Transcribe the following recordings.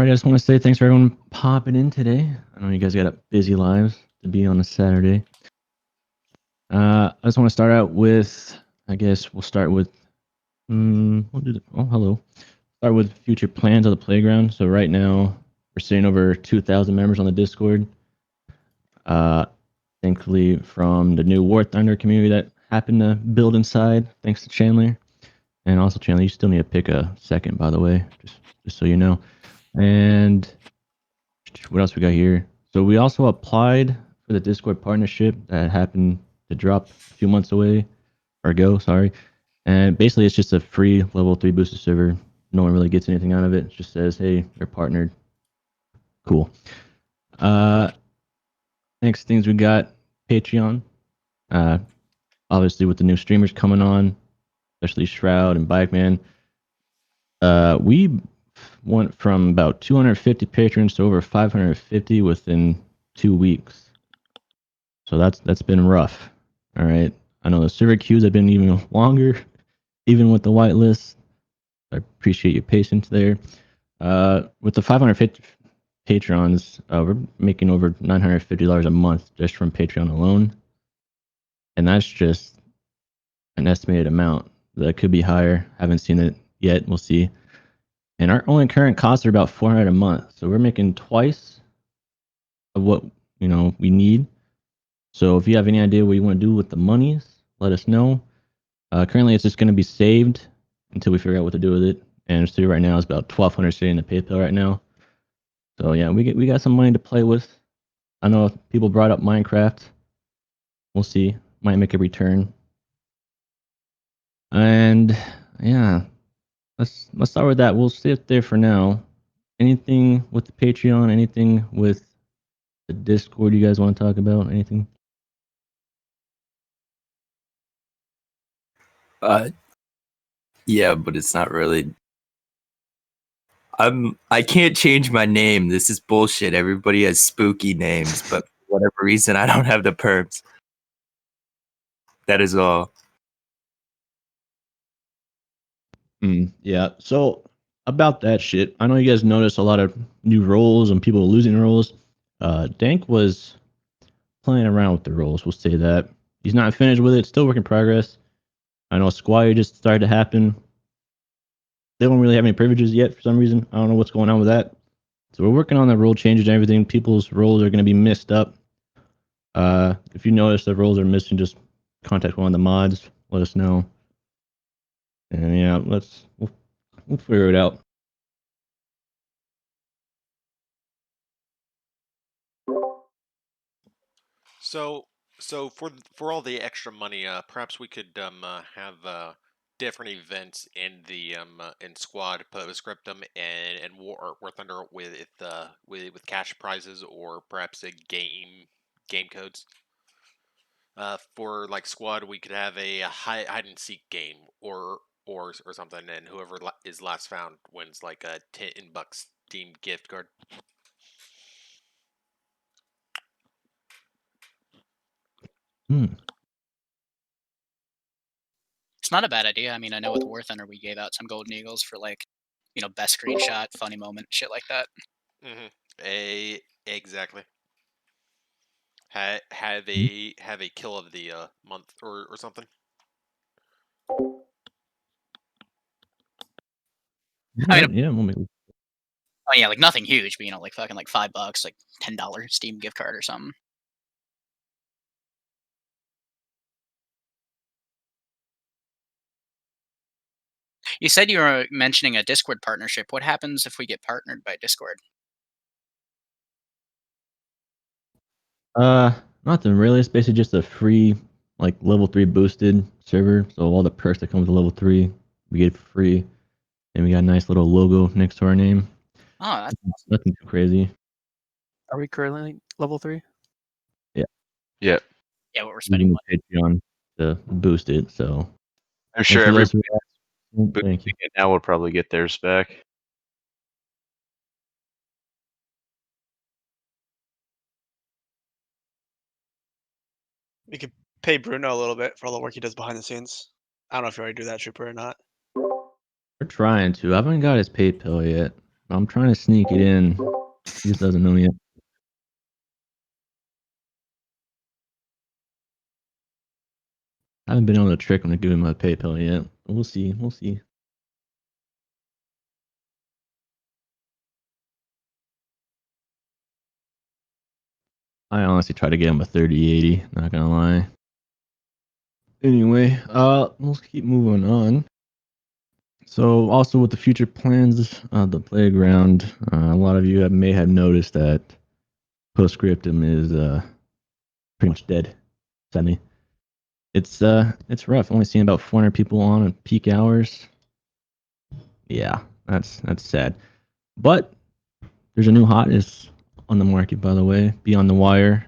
right, I just want to say thanks for everyone popping in today. I know you guys got busy lives to be on a Saturday. I just want to start out with, I guess we'll start with, hello. Start with future plans of the playground. So right now we're seeing over 2,000 members on the Discord. Thankfully from the new War Thunder community that happened to build inside, thanks to Chandler. And also Chandler, you still need to pick a second, by the way, just so you know. And what else we got here? So we also applied for the Discord partnership that happened to drop a few months away or ago, sorry. And basically it's just a free level 3 boosted server. No one really gets anything out of it. It just says, hey, they're partnered. Cool. Next things we got Patreon. Obviously with the new streamers coming on, especially Shroud and Bikeman. We went from about 250 patrons to over 550 within 2 weeks. So that's been rough. All right. I know the server queues have been even longer, even with the whitelist. I appreciate your patience there. With the 550 patrons, we're making over $950 a month just from Patreon alone. And that's just an estimated amount. That could be higher. Haven't seen it yet. We'll see. And our only current costs are about $400 a month. So we're making twice of what we need. So if you have any idea what you want to do with the monies, let us know. Currently, it's just going to be saved until we figure out what to do with it. And see right now, it's about $1,200 sitting in the PayPal right now. So yeah, we got some money to play with. I know people brought up Minecraft. We'll see. Might make a return. And yeah, let's start with that. We'll sit there for now. Anything with the Patreon? Anything with the Discord you guys want to talk about? Anything? Yeah, but it's not really. I can't change my name. This is bullshit. Everybody has spooky names, but for whatever reason, I don't have the perms. That is all. Yeah. So about that shit, I know you guys noticed a lot of new roles and people losing roles. Dank was playing around with the roles. We'll say that he's not finished with it. Still work in progress. I know Squire just started to happen. They don't really have any privileges yet for some reason. I don't know what's going on with that. So we're working on the role changes and everything. People's roles are going to be mixed up. If you notice the roles are missing, just contact one of the mods. Let us know. And yeah, we'll figure it out. So for all the extra money, perhaps we could have different events in the in Squad Postscriptum and War Thunder with cash prizes or perhaps a game codes. For like Squad, we could have a hide and seek game or something, and whoever is last found wins like a $10 Steam gift card. It's not a bad idea. I mean, I know with War Thunder we gave out some Golden Eagles for like, best screenshot, funny moment, shit like that. Exactly. Have a kill of the month or something. I mean, yeah, we'll make. Oh yeah, like nothing huge, but like fucking like $5, like $10 Steam gift card or something. You said you were mentioning a Discord partnership. What happens if we get partnered by Discord? Nothing really. It's basically just a free, like level 3 boosted server. So all the perks that come with level 3, we get for free. And we got a nice little logo next to our name. Oh, that's awesome. Nothing too crazy. Are we currently level 3? Yeah. Yeah. Yeah, what we're spending money. Patreon to boost it. So I'm sure everybody thank you. now will probably get theirs back. We could pay Bruno a little bit for all the work he does behind the scenes. I don't know if you already do that, Trooper, or not. We're trying to. I haven't got his PayPal yet. I'm trying to sneak it in. He just doesn't know yet. I haven't been able to trick him to give him my PayPal yet. We'll see. We'll see. I honestly try to get him a 3080, not gonna lie. Anyway, let's keep moving on. So also with the future plans of the playground, a lot of you may have noticed that Postscriptum is pretty much dead. Sadly, it's rough. Only seeing about 400 people on at peak hours. Yeah, that's sad. But there's a new hotness on the market, by the way, Beyond the Wire.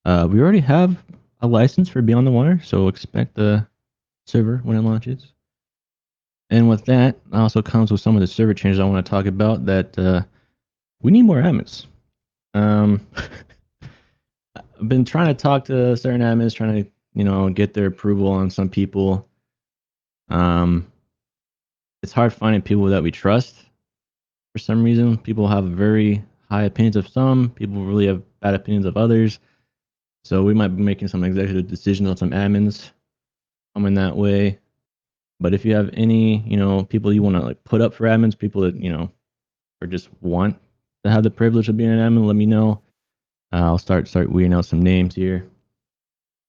We already have a license for Beyond the Wire, so expect the server when it launches. And with that, also comes with some of the server changes I want to talk about. That we need more admins. I've been trying to talk to certain admins, trying to get their approval on some people. It's hard finding people that we trust. For some reason, people have very high opinions of some. People really have bad opinions of others. So we might be making some executive decisions on some admins coming that way. But if you have any, people you want to like put up for admins, people that or just want to have the privilege of being an admin, let me know. I'll start weeding out some names here.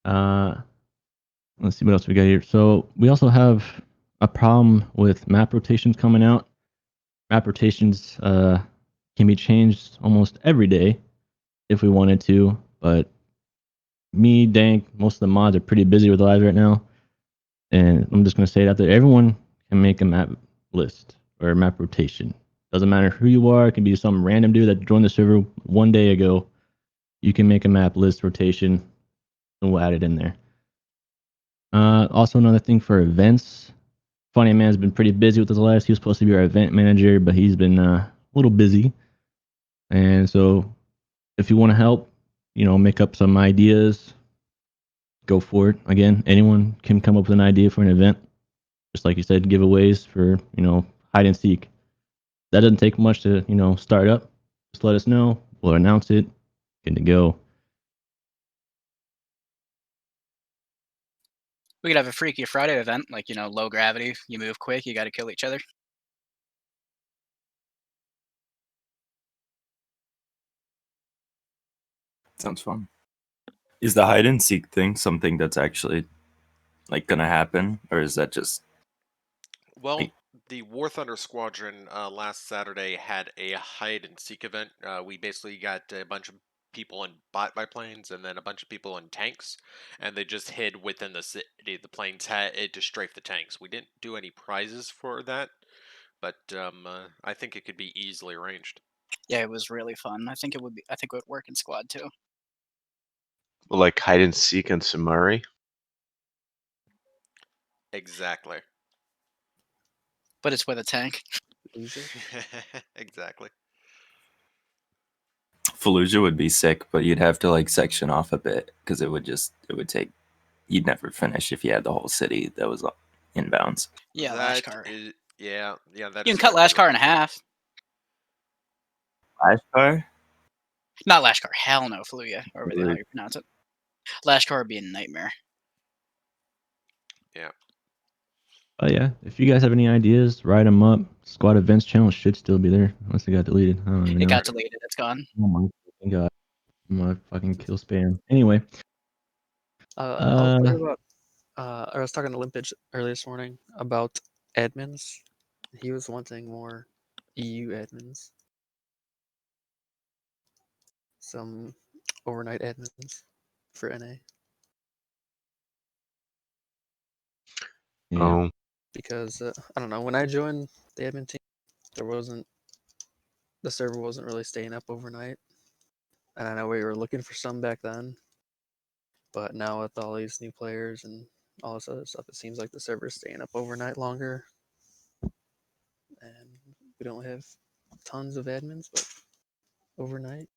Let's see what else we got here. So we also have a problem with map rotations coming out. Map rotations can be changed almost every day if we wanted to, but me, Dank, most of the mods are pretty busy with lives right now. And I'm just going to say it out there. Everyone can make a map list or a map rotation. Doesn't matter who you are. It can be some random dude that joined the server one day ago. You can make a map list rotation and we'll add it in there. Also, another thing for events. Funny Man's been pretty busy with his lives. He was supposed to be our event manager, but he's been a little busy. And so, if you want to help, make up some ideas, go for it. Again, anyone can come up with an idea for an event. Just like you said, giveaways for, hide and seek. That doesn't take much to, start up. Just let us know. We'll announce it. Good to go. We could have a Freaky Friday event, like, low gravity, you move quick, you got to kill each other. Sounds fun. Is the hide and seek thing something that's actually like gonna happen, or is that just Well, like, the War Thunder Squadron last Saturday had a hide and seek event. We basically got a bunch of people in bot biplanes and then a bunch of people in tanks, and they just hid within the city. The planes had it to strafe the tanks. We didn't do any prizes for that, but I think it could be easily arranged. Yeah, it was really fun. I think it would work in squad too. Like hide and seek and Samari? Exactly. But it's with a tank. Exactly. Fallujah would be sick, but you'd have to like section off a bit because it would take, you'd never finish if you had the whole city that was inbounds. Yeah, That Lashkar. is, yeah, that You is can cut very true. Lashkar in half. Lashkar? Not Lashkar. Hell no, Fallujah, or whatever the hell you pronounce it. Lashkar would be a nightmare. Yeah. Oh yeah, if you guys have any ideas, write them up. Squad events channel should still be there unless it got deleted. I don't even know. It got deleted. It's gone. Oh my fucking god. My fucking kill spam. Anyway. I was talking about. I was talking to Limpage earlier this morning about admins. He was wanting more EU admins, some overnight admins for NA. Yeah. Oh, Because I don't know, when I joined the admin team, the server wasn't really staying up overnight, and I know we were looking for some back then. But now with all these new players and all this other stuff, it seems like the server's staying up overnight longer, and we don't have tons of admins, but overnight.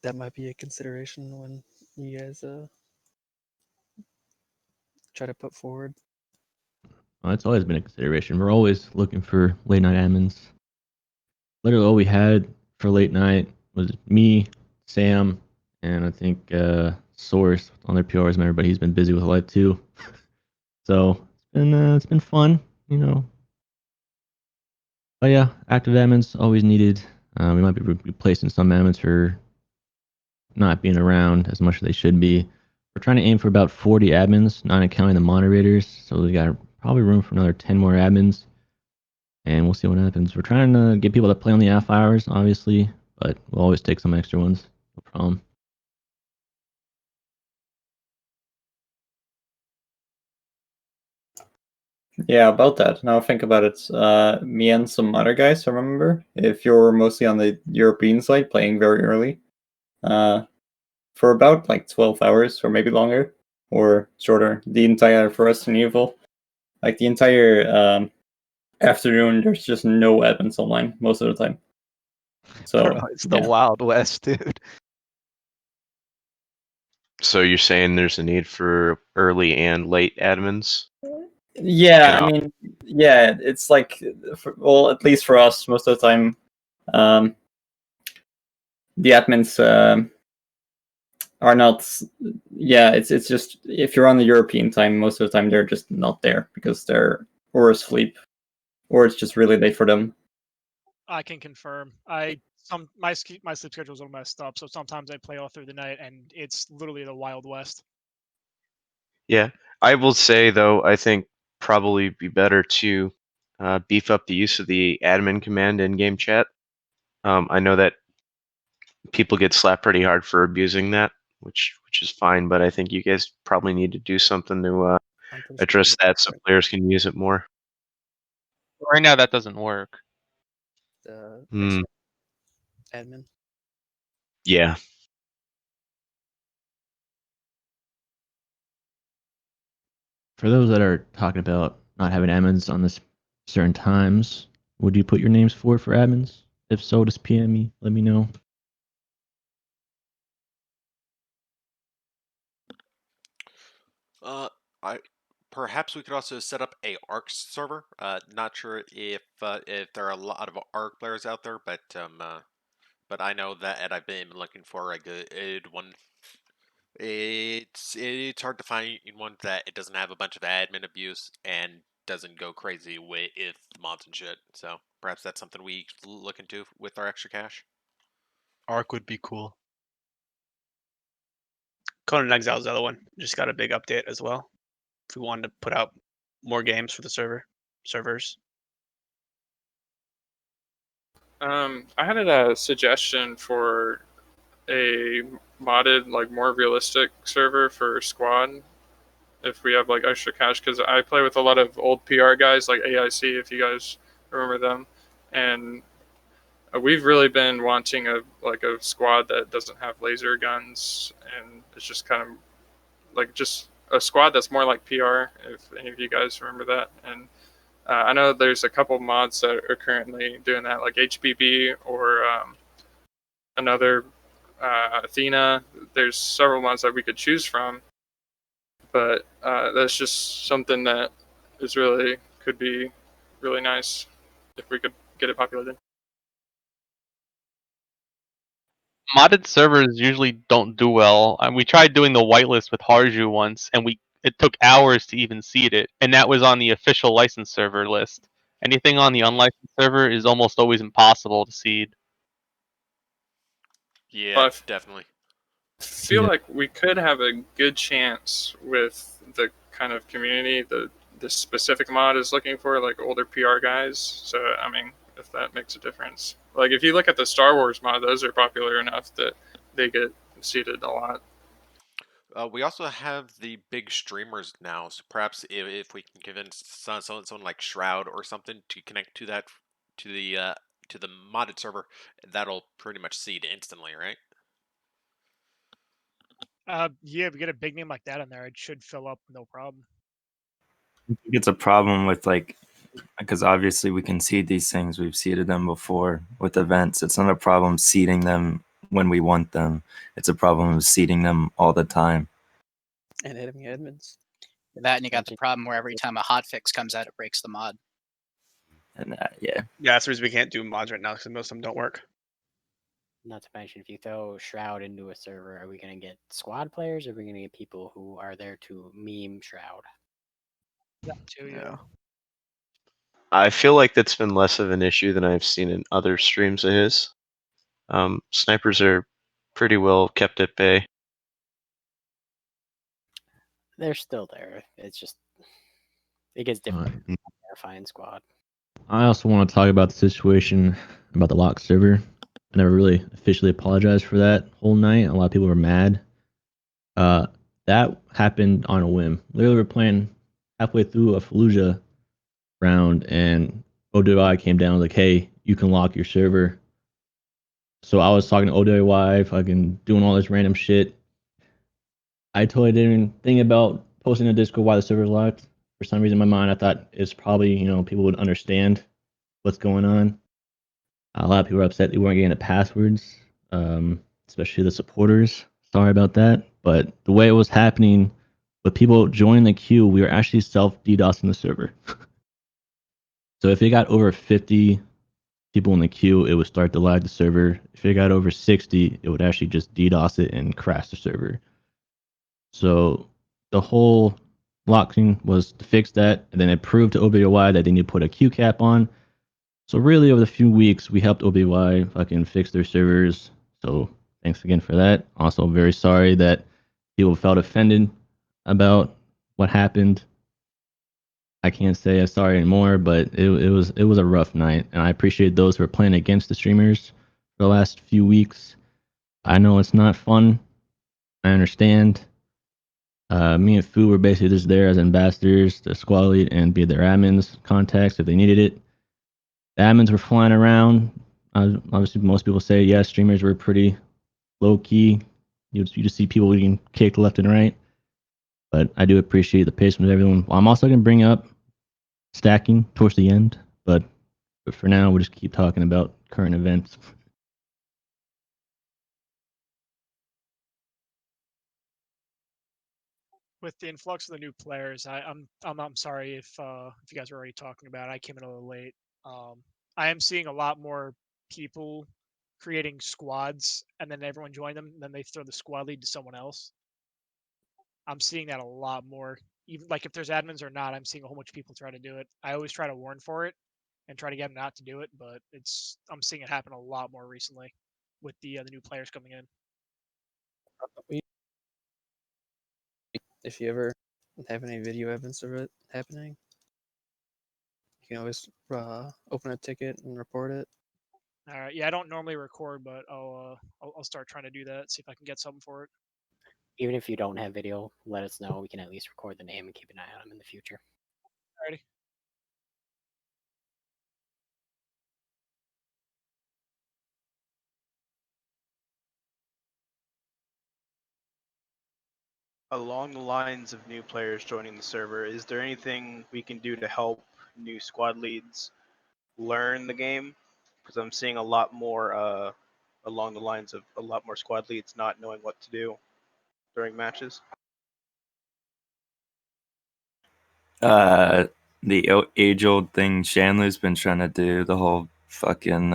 That might be a consideration when you guys try to put forward. It's always been a consideration. We're always looking for late night admins. Literally, all we had for late night was me, Sam, and I think Source on their PRs member, but he's been busy with life too. So it's been fun, you know. But yeah, active admins always needed. We might be replacing some admins for not being around as much as they should be. We're trying to aim for about 40 admins, not counting the moderators. So we got probably room for another 10 more admins, and we'll see what happens. We're trying to get people to play on the off hours, obviously, but we'll always take some extra ones. No problem. Yeah, about that. Now think about it. Me and some other guys, I remember, if you're mostly on the European side, playing very early, for about like 12 hours or maybe longer or shorter, the entire for Resident Evil, like the entire afternoon, there's just no admins online most of the time. So Bro, it's the yeah. Wild West, dude. So you're saying there's a need for early and late admins? Yeah, Can I mean, yeah, it's like, well, at least for us, most of the time, the admins are not. Yeah, it's just if you're on the European time, most of the time they're just not there because they're or asleep, or it's just really late for them. I can confirm. My sleep schedule is all messed up, so sometimes I play all through the night, and it's literally the Wild West. Yeah, I will say though, I think probably be better to beef up the use of the admin command in game chat. I know that people get slapped pretty hard for abusing that, which is fine, but I think you guys probably need to do something to I'm pretty sure address it's that so different. players can use it more. Right now, that doesn't work. The Hmm. admin. Yeah. For those that are talking about not having admins on this certain times, would you put your names forward for admins? If so, just PM me. Let me know. I perhaps we could also set up a ARC server. Not sure if there are a lot of ARC players out there, but I know that I've been looking for a good one. It's hard to find one that it doesn't have a bunch of admin abuse and doesn't go crazy with mods and shit. So perhaps that's something we look into with our extra cash. Arc would be cool. Conan Exile's the other one. Just got a big update as well. If we wanted to put out more games for the servers. I had a suggestion for a modded, like more realistic server for squad. If we have like extra cash, because I play with a lot of old PR guys like AIC, if you guys remember them, and we've really been wanting a squad that doesn't have laser guns, and it's just kind of like just a squad that's more like PR. If any of you guys remember that, and I know there's a couple mods that are currently doing that, like HBB or another Athena. There's several mods that we could choose from, but that's just something that is really could be really nice if we could get it populated. Modded servers usually don't do well. We tried doing the whitelist with Harju once, and it took hours to even seed it, and that was on the official licensed server list. Anything on the unlicensed server is almost always impossible to seed. Yeah, definitely. I feel like we could have a good chance with the kind of community the specific mod is looking for, like older PR guys. So I mean, if that makes a difference. Like if you look at the Star Wars mod, those are popular enough that they get seeded a lot. We also have the big streamers now, so perhaps if we can convince someone like Shroud or something to connect to that to the modded server, that'll pretty much seed instantly, right? Yeah, if we get a big name like that in there, it should fill up no problem. I think it's a problem with because obviously we can seed these things. We've seeded them before with events. It's not a problem seeding them when we want them. It's a problem of seeding them all the time. And having admins. That and you got the problem where every time a hotfix comes out, it breaks the mod. And yeah, that's the reason we can't do mods right now because most of them don't work. Not to mention, if you throw Shroud into a server, are we going to get squad players or are we going to get people who are there to meme Shroud? That too, yeah. I feel like that's been less of an issue than I've seen in other streams of his. Snipers are pretty well kept at bay. They're still there. It's just, it gets different. Terrifying squad. I also want to talk about the situation about the lock server. I never really officially apologized for that whole night. A lot of people were mad. That happened on a whim. Literally, we're playing halfway through a Fallujah round, and OWI came down like, "Hey, you can lock your server." So I was talking to OWI, fucking doing all this random shit. I totally didn't think about posting a Discord why the server's locked. For some reason, in my mind, I thought it's probably people would understand what's going on. A lot of people were upset they weren't getting the passwords, especially the supporters. Sorry about that. But the way it was happening, with people joining the queue, we were actually self-DDoSing the server. So if it got over 50 people in the queue, it would start to lag the server. If it got over 60, it would actually just DDoS it and crash the server. So the whole locking was to fix that, and then it proved to OBY that they need to put a queue cap on. So really, over the few weeks, we helped OBY fucking fix their servers. So thanks again for that. Also, very sorry that people felt offended about what happened. I can't say I'm sorry anymore, but it was a rough night, and I appreciate those who are playing against the streamers for the last few weeks. I know it's not fun. I understand. Me and Fu were basically just there as ambassadors to squad lead and be their admins contacts if they needed it. The admins were flying around. Obviously, most people say yes. Streamers were pretty low key. You just see people getting kicked left and right. But I do appreciate the patience of everyone. I'm also going to bring up stacking towards the end, but for now, we'll just keep talking about current events. With the influx of the new players, I'm sorry if you guys were already talking about it. I came in a little late. I am seeing a lot more people creating squads, and then everyone join them, and then they throw the squad lead to someone else. I'm seeing that a lot more. Even like if there's admins or not, I'm seeing a whole bunch of people try to do it. I always try to warn for it and try to get them not to do it, but I'm seeing it happen a lot more recently with the new players coming in. If you ever have any video evidence of it happening, you can always open a ticket and report it. All right. Yeah, I don't normally record, but I'll start trying to do that. See if I can get something for it. Even if you don't have video, let us know. We can at least record the name and keep an eye on them in the future. Alrighty. Along the lines of new players joining the server, is there anything we can do to help new squad leads learn the game? Because I'm seeing a lot more along the lines of a lot more squad leads not knowing what to do during matches. The age-old thing Chandler's been trying to do, the whole fucking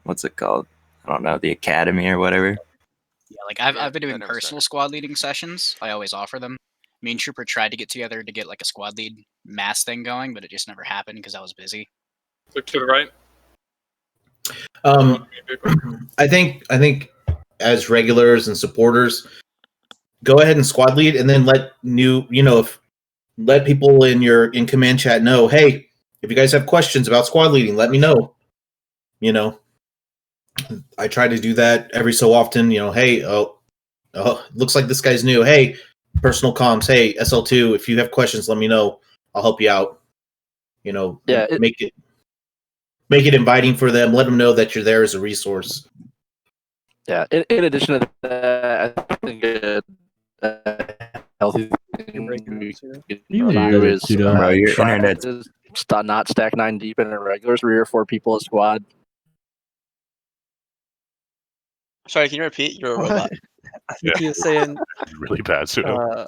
what's it called? I don't know, the academy or whatever. Yeah, like I've been doing personal squad leading sessions. I always offer them. Me and Trooper tried to get together to get like a squad lead mass thing going, but it just never happened because I was busy. Look to the right. I think as regulars and supporters, go ahead and squad lead, and then let let people in command chat know, hey, if you guys have questions about squad leading, let me know. I try to do that every so often. Hey, looks like this guy's new. Hey, personal comms. Hey, SL2, if you have questions, let me know. I'll help you out. Make it inviting for them. Let them know that you're there as a resource. Yeah. In addition to that, I think healthy thing we can do is try to not stack 9 deep in a regular 3 or 4 people a squad. Sorry, can you repeat? You're a robot. I think he was saying really bad pseudo.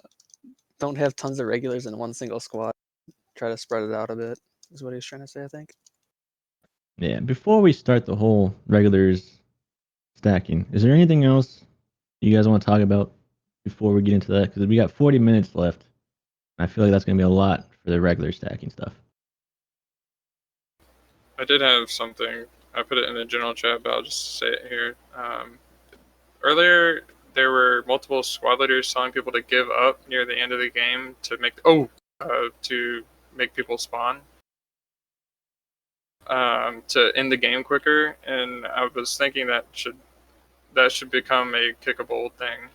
don't have tons of regulars in one single squad. Try to spread it out a bit, is what he's trying to say, I think. Yeah, before we start the whole regulars stacking, is there anything else you guys want to talk about before we get into that? Because we got 40 minutes left. I feel like that's going to be a lot for the regular stacking stuff. I did have something. I put it in the general chat, but I'll just say it here. Earlier, there were multiple squad leaders telling people to give up near the end of the game to make people spawn, to end the game quicker. And I was thinking that should become a kickable thing.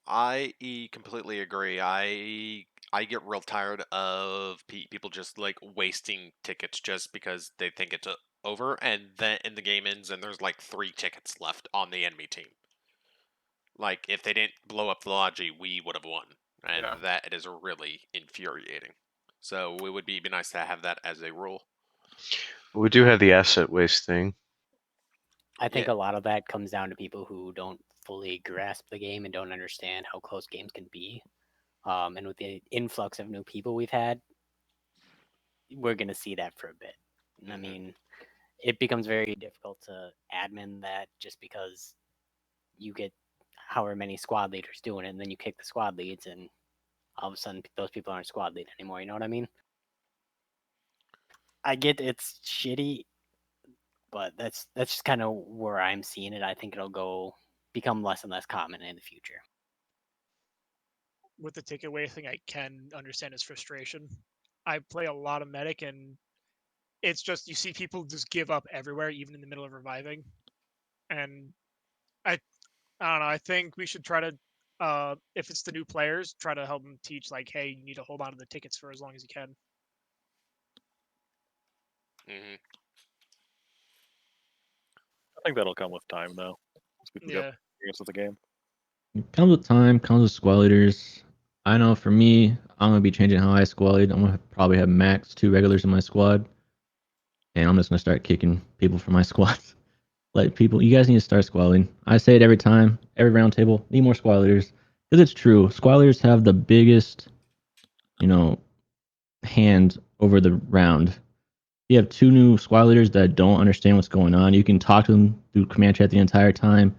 I completely agree. I get real tired of people just like wasting tickets just because they think it's over, and then the game ends and there's like 3 tickets left on the enemy team. Like if they didn't blow up the Logi, we would have won, and that is really infuriating. So it would be nice to have that as a rule. We do have the asset waste thing. I think a lot of that comes down to people who don't fully grasp the game and don't understand how close games can be. And with the influx of new people we've had, we're going to see that for a bit. I mean, it becomes very difficult to admin that just because you get however many squad leaders doing it, and then you kick the squad leads, and all of a sudden those people aren't squad lead anymore. You know what I mean? I get it's shitty, but that's just kind of where I'm seeing it. I think it'll become less and less common in the future. With the ticket away thing, I can understand his frustration. I play a lot of medic, and it's just you see people just give up everywhere, even in the middle of reviving. And I don't know. I think we should try to, if it's the new players, try to help them teach like, hey, you need to hold on to the tickets for as long as you can. I think that'll come with time, though. As people get experience with the game. It comes with time, comes with squad leaders. I know for me, I'm going to be changing how I squad lead. I'm going to probably have max 2 regulars in my squad. And I'm just going to start kicking people from my squads. Like people, you guys need to start squad leading. I say it every time, every round table, need more squad leaders. Because it's true. Squad leaders have the biggest, hand over the round. You have 2 new squad leaders that don't understand what's going on. You can talk to them through command chat the entire time,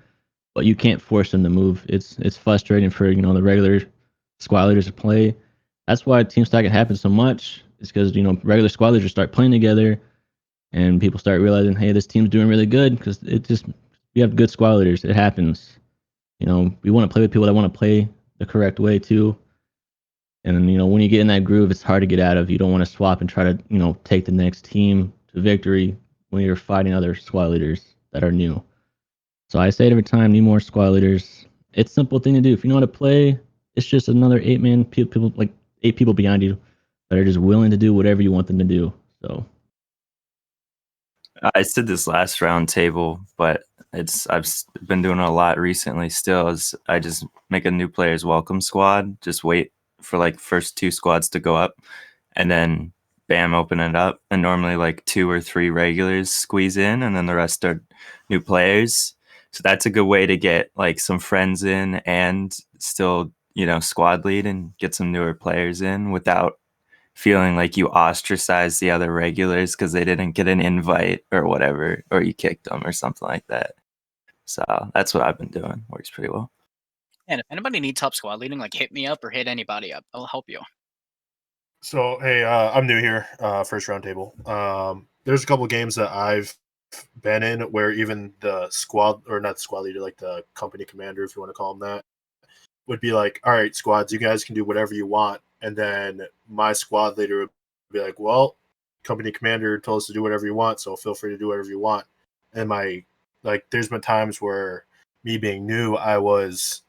but you can't force them to move. It's frustrating for the regular squad leaders to play. That's why team stacking happens so much. It's because regular squad leaders start playing together, and people start realizing, hey, this team's doing really good because we have good squad leaders. It happens. We want to play with people that want to play the correct way too. And then, when you get in that groove, it's hard to get out of. You don't want to swap and try to, take the next team to victory when you're fighting other squad leaders that are new. So I say it every time, need more squad leaders. It's a simple thing to do. If you know how to play, it's just another 8-man people, like 8 people behind you that are just willing to do whatever you want them to do. So I said this last round table, but I've been doing it a lot recently. Still, is I just make a new players welcome squad. Just wait for like first 2 squads to go up, and then bam, open it up. And normally like 2 or 3 regulars squeeze in, and then the rest are new players. So that's a good way to get like some friends in and still squad lead and get some newer players in without feeling like you ostracized the other regulars because they didn't get an invite or whatever, or you kicked them or something like that. So that's what I've been doing. Works pretty well. And if anybody needs help squad leading, like hit me up or hit anybody up. I'll help you. So hey, I'm new here, first round table. There's a couple of games that I've been in where even the squad, or not the squad leader, like the company commander, if you want to call him that, would be like, all right, squads, you guys can do whatever you want. And then my squad leader would be like, well, company commander told us to do whatever you want, so feel free to do whatever you want. And there's been times where me being new, I was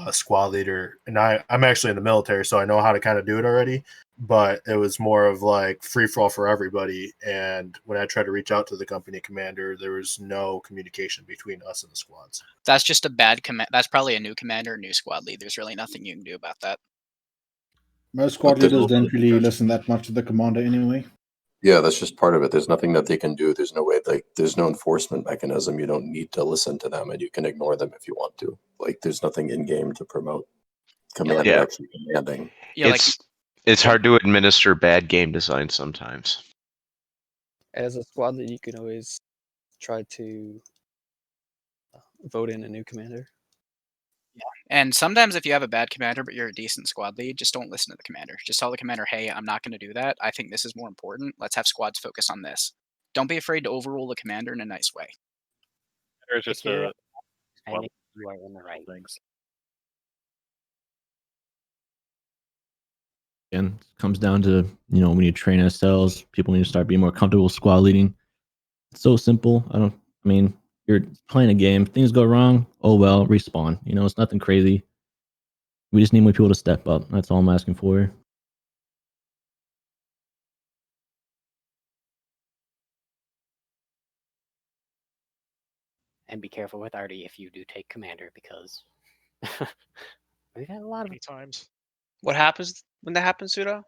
a squad leader, and I'm actually in the military, so I know how to kind of do it already. But it was more of like free for all for everybody. And when I tried to reach out to the company commander, there was no communication between us and the squads. That's just a bad command. That's probably a new commander, new squad lead. There's really nothing you can do about that. Most squad leaders don't really listen that much to the commander anyway. Yeah, that's just part of it. There's nothing that they can do. There's no way, there's no enforcement mechanism. You don't need to listen to them, and you can ignore them if you want to. Like, there's nothing in game to promote. commander Yeah. actually commanding. Yeah, like It's hard to administer bad game design sometimes. As a squad lead, you can always try to vote in a new commander. Yeah. And sometimes if you have a bad commander but you're a decent squad lead, just don't listen to the commander. Just tell the commander, hey, I'm not going to do that. I think this is more important. Let's have squads focus on this. Don't be afraid to overrule the commander in a nice way. There's just a I think you are in the right. things. Again, it comes down to, we need to train SLs. People need to start being more comfortable with squad leading. It's so simple. You're playing a game. Things go wrong. Oh well, respawn. It's nothing crazy. We just need more people to step up. That's all I'm asking for. And be careful with Artie if you do take commander, because we've had a lot of times. What happens when that happens, Sudo?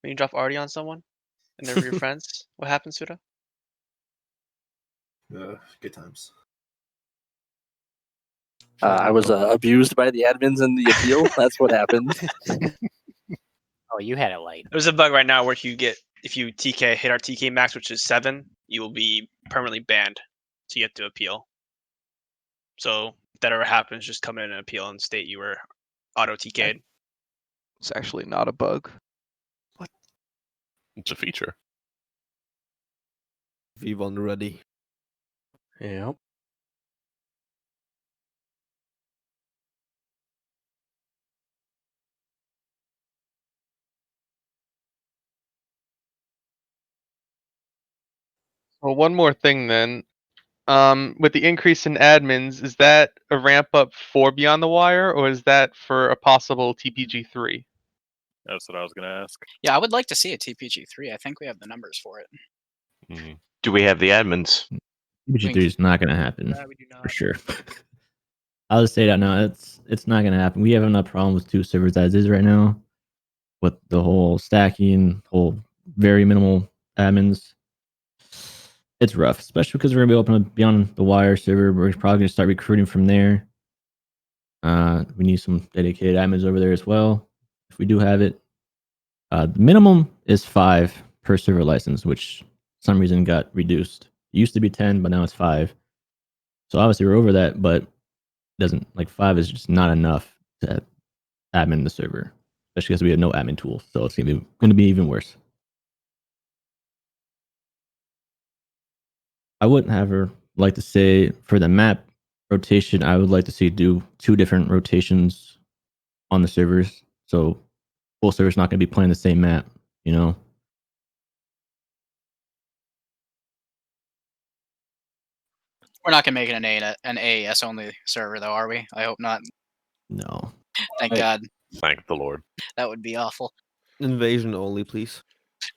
When you drop Artie on someone and they're your friends, what happens, Sudo? Good times. I was abused by the admins in the appeal. That's what happened. Oh, you had it light. There's a bug right now where if you hit our TK max, which is 7, you will be permanently banned. So you have to appeal. So if that ever happens, just come in and appeal and state you were auto TK'd. It's actually not a bug. It's a feature. V1 ready. Yep. Well, one more thing then. With the increase in admins, is that a ramp up for Beyond the Wire, or is that for a possible TPG3? That's what I was going to ask. Yeah, I would like to see a TPG3. I think we have the numbers for it. Do we have the admins? TPG3 is not going to happen for sure. I'll just say that now. It's not going to happen. We have enough problems with 2 servers as is right now, with the whole stacking, whole very minimal admins. It's rough, especially because we're gonna be opening up Beyond the Wire server. We're probably gonna start recruiting from there. We need some dedicated admins over there as well, if we do have it. The minimum is 5 per server license, which for some reason got reduced. It used to be 10, but now it's 5. So obviously we're over that, but it doesn't 5 is just not enough to admin the server, especially because we have no admin tools. So it's gonna be even worse. I wouldn't have her like to say for the map rotation. I would like to see do 2 different rotations on the servers, so both servers not going to be playing the same map. We're not going to make it an AES only server, though, are we? I hope not. No. Thank God. Thank the Lord. That would be awful. Invasion only, please.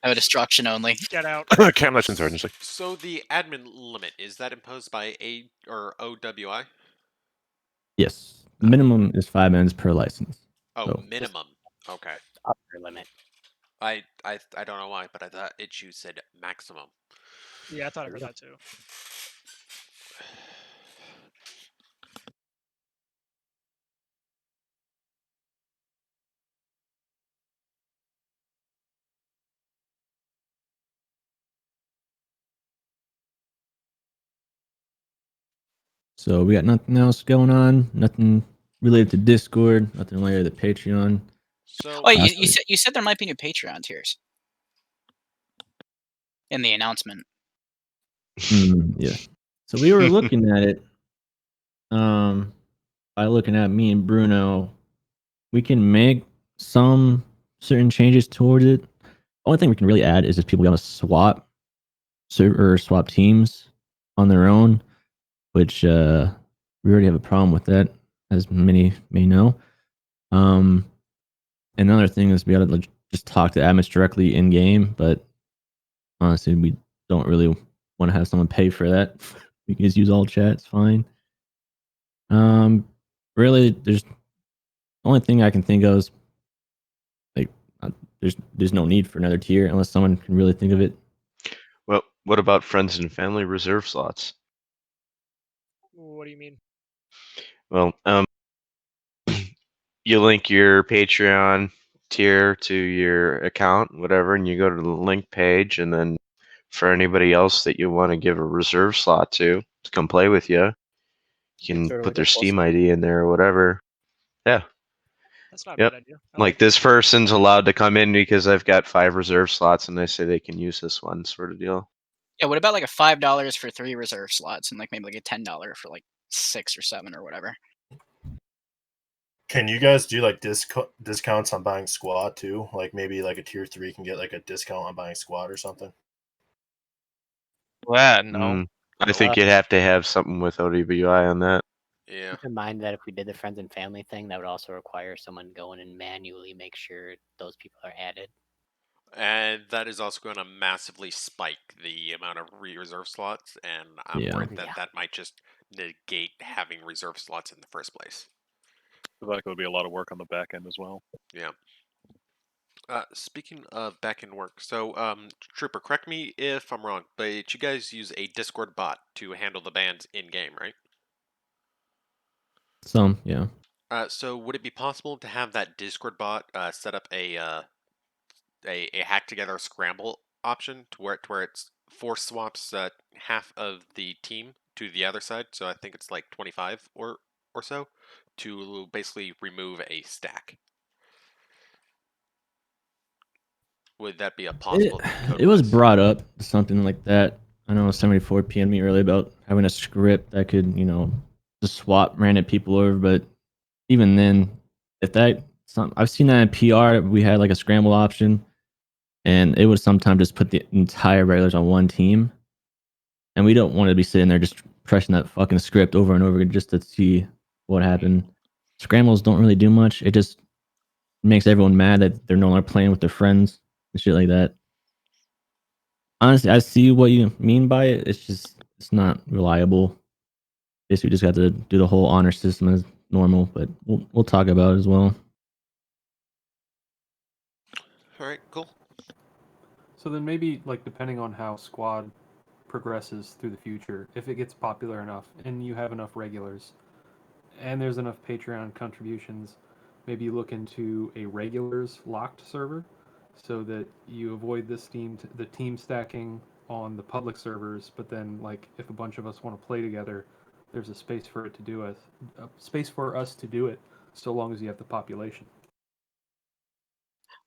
No, destruction only. Get out. Camlet insurgency. So the admin limit, is that imposed by A or OWI? Yes. Minimum is 5 mans per license. Oh, so. minimum. Okay. Upper limit. I don't know why, but I thought Itchu said maximum. Yeah, I thought I heard that too. So we got nothing else going on. Nothing related to Discord. Nothing related to Patreon. So, oh, you said there might be new Patreon tiers in the announcement. Yeah. So we were looking at it. By looking at me and Bruno, we can make some certain changes towards it. Only thing we can really add is if people want to swap server or swap teams on their own, which we already have a problem with that, as many may know. Another thing is we got to just talk to admins directly in game, but honestly, we don't really want to have someone pay for that. We can just use all chat; it's fine. Really, there's the only thing I can think of is there's no need for another tier unless someone can really think of it. Well, what about friends and family reserve slots? What do you mean? Well, you link your Patreon tier to your account, whatever, and you go to the link page, and then for anybody else that you want to give a reserve slot to come play with you, you can sort of put like their a plus Steam link. ID in there or whatever. Yeah. That's not a Yep. bad idea. Like this person's allowed to come in because I've got 5 reserve slots and they say they can use this one, sort of deal. Yeah, what about like a $5 for 3 reserve slots and like maybe like a $10 for like 6 or 7 or whatever? Can you guys do like discounts on buying squad too? Like maybe like a tier 3 can get like a discount on buying squad or something. Well, no. I think you'd have to have something with ODBI on that. Yeah. Keep in mind that if we did the friends and family thing, that would also require someone going and manually make sure those people are added. And that is also going to massively spike the amount of reserve slots, and I'm Yeah. worried that that might just negate having reserve slots in the first place. I feel like it would be a lot of work on the back end as well. Yeah. Speaking of back-end work, so Trooper, correct me if I'm wrong, but you guys use a Discord bot to handle the bans in-game, right? Some, yeah. So would it be possible to have that Discord bot set up a hack together scramble option to where it's force swaps half of the team to the other side? So I think it's like 25 or so to basically remove a stack. Would that be a possibility? It was brought up, something like that. I know somebody 4 me earlier about having a script that could, just swap random people over. But even then, if that, I've seen that in PR. We had like a scramble option, and it would sometimes just put the entire regulars on one team. And we don't want to be sitting there just pressing that fucking script over and over again just to see what happened. Scrambles don't really do much. It just makes everyone mad that they're no longer playing with their friends and shit like that. Honestly, I see what you mean by it. It's not reliable. Basically, we just got to do the whole honor system as normal, but we'll talk about it as well. All right, cool. So then maybe, like, depending on how squad progresses through the future, if it gets popular enough and you have enough regulars and there's enough Patreon contributions, maybe you look into a regulars locked server so that you avoid the team stacking on the public servers, but then like if a bunch of us want to play together, there's a space for it to do it, a space for us to do it, so long as you have the population.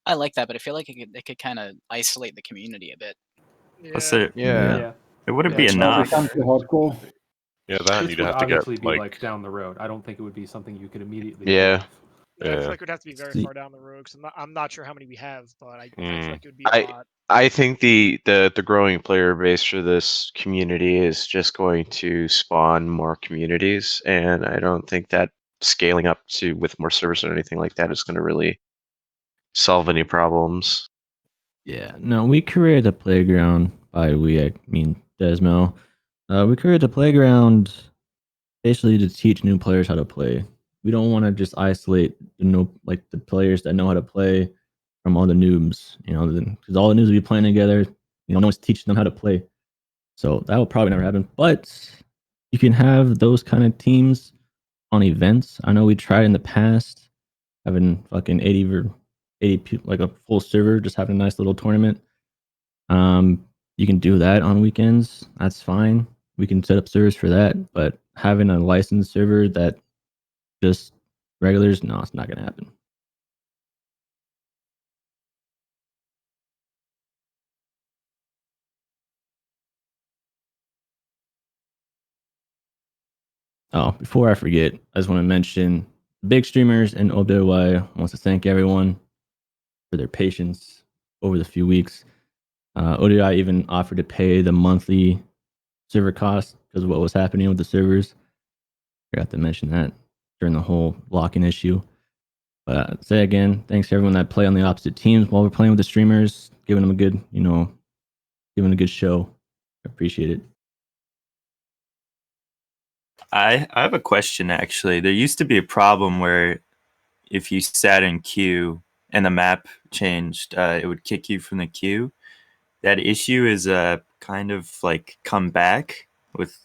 I like that, but I feel like it could kind of isolate the community a bit. It wouldn't be It's enough. become too hardcore. Yeah, that This you'd would have to obviously get be like down the road. I don't think it would be something you could immediately pull Yeah. off. Yeah, I feel like it would have to be very far down the road because I'm not sure how many we have, but I feel like it would be a lot. I think the growing player base for this community is just going to spawn more communities, and I don't think that scaling up to with more servers or anything like that is going to really solve any problems. Yeah, no, we created a playground. By we, I mean Desmo. We created a playground basically to teach new players how to play. We don't want to just isolate the players that know how to play from all the noobs, because all the noobs will be playing together. No one's teaching them how to play, so that will probably never happen. But you can have those kind of teams on events. I know we tried in the past having fucking 80 people, like a full server, just having a nice little tournament. You can do that on weekends. That's fine. We can set up servers for that. But having a licensed server that just regulars, no, it's not gonna happen. Oh, before I forget, I just want to mention the big streamers and OWI wants to thank everyone for their patience over the few weeks. ODI even offered to pay the monthly server cost because of what was happening with the servers. Forgot to mention that during the whole locking issue. But say again, thanks to everyone that play on the opposite teams while we're playing with the streamers, giving them a good, giving a good show. I appreciate it. I have a question actually. There used to be a problem where if you sat in queue and the map changed, it would kick you from the queue. That issue is kind of like come back with.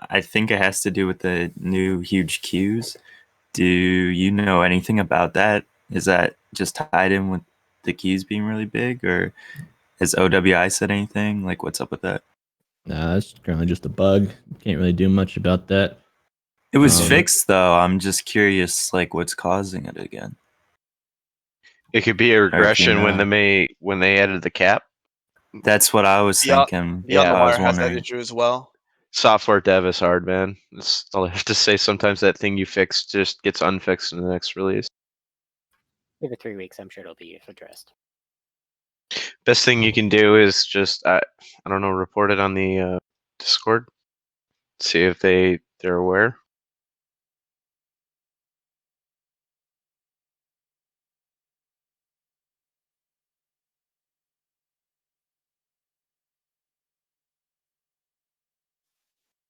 I think it has to do with the new huge queues. Do you know anything about that? Is that just tied in with the keys being really big, or has OWI said anything? Like, what's up with that? Nah, that's currently just a bug. Can't really do much about that. It was fixed though. I'm just curious, like, what's causing it again? It could be a Or if you regression when know. when they added the cap. That's what I was thinking. Yeah, I was Underwire has that wondering. issue as well. Software dev is hard, man. That's all I have to say. Sometimes that thing you fix just gets unfixed in the next release. Give it 3 weeks, I'm sure it'll be addressed. Best thing you can do is just I don't know, report it on the Discord. See if they're aware.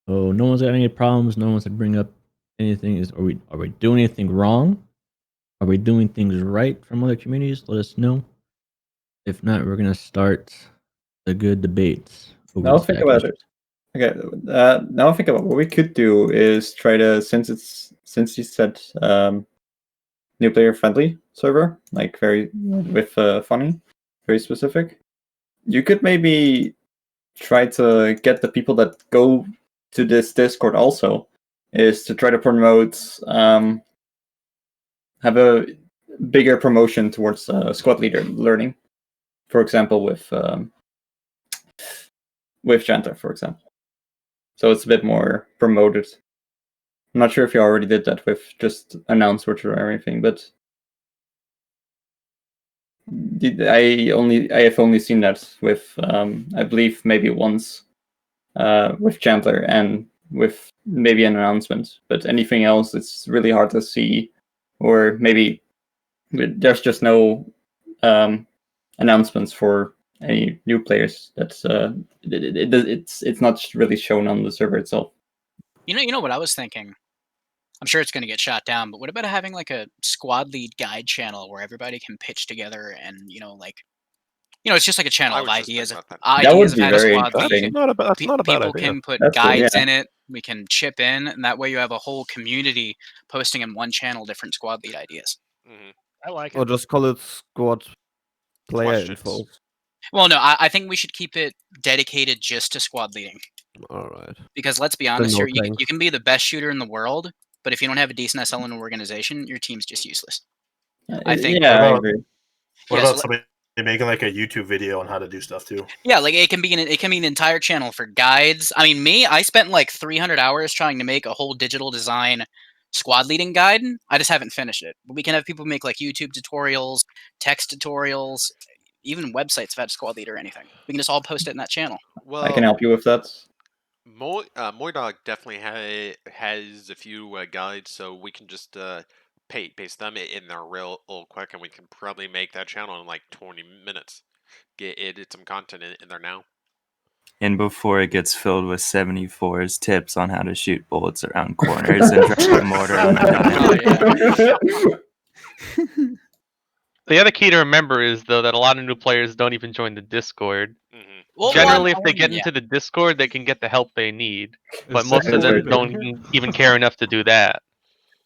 Oh, no one's got any problems. No one's to bring up anything. Are we doing anything wrong? Are we doing things right from other communities? Let us know. If not, we're gonna start the good debates. Now think about it. Okay, now think about what we could do is try to since you said new player friendly server, like very with funny, very specific. You could maybe try to get the people that go to this Discord also is to try to promote have a bigger promotion towards squad leader learning, for example with Janta, for example. So it's a bit more promoted. I'm not sure if you already did that with just announce Witcher or anything, but I have only seen that with I believe maybe once with Chandler and with maybe an announcement. But anything else, it's really hard to see, or maybe there's just no announcements for any new players. That's it's not really shown on the server itself. You know what I was thinking? I'm sure it's going to get shot down, but what about having like a squad lead guide channel where everybody can pitch together and, it's just like a channel of ideas. Ideas of how to squad lead. People can put guides in it. We can chip in, and that way you have a whole community posting in one channel different squad lead ideas. I like it. Or just call it squad player info. Well, no, I think we should keep it dedicated just to squad leading. All right. Because let's be honest here, you can be the best shooter in the world, but if you don't have a decent SL in an organization, your team's just useless. I think. Yeah, I agree. What about somebody making like a YouTube video on how to do stuff too? Yeah, like it can be an entire channel for guides. I mean, I spent like 300 hours trying to make a whole digital design squad leading guide. I just haven't finished it. But we can have people make like YouTube tutorials, text tutorials, even websites about squad leader or anything. We can just all post it in that channel. Well, I can help you with that. Moydog definitely has a few guides, so we can just paste them in there real quick, and we can probably make that channel in like 20 minutes. Get some content in there now. And before it gets filled with 74's tips on how to shoot bullets around corners and drop a mortar on the diamond. The other key to remember is, though, that a lot of new players don't even join the Discord. Well, Generally, if they get into the Discord, they can get the help they need. But most of them don't even care enough to do that.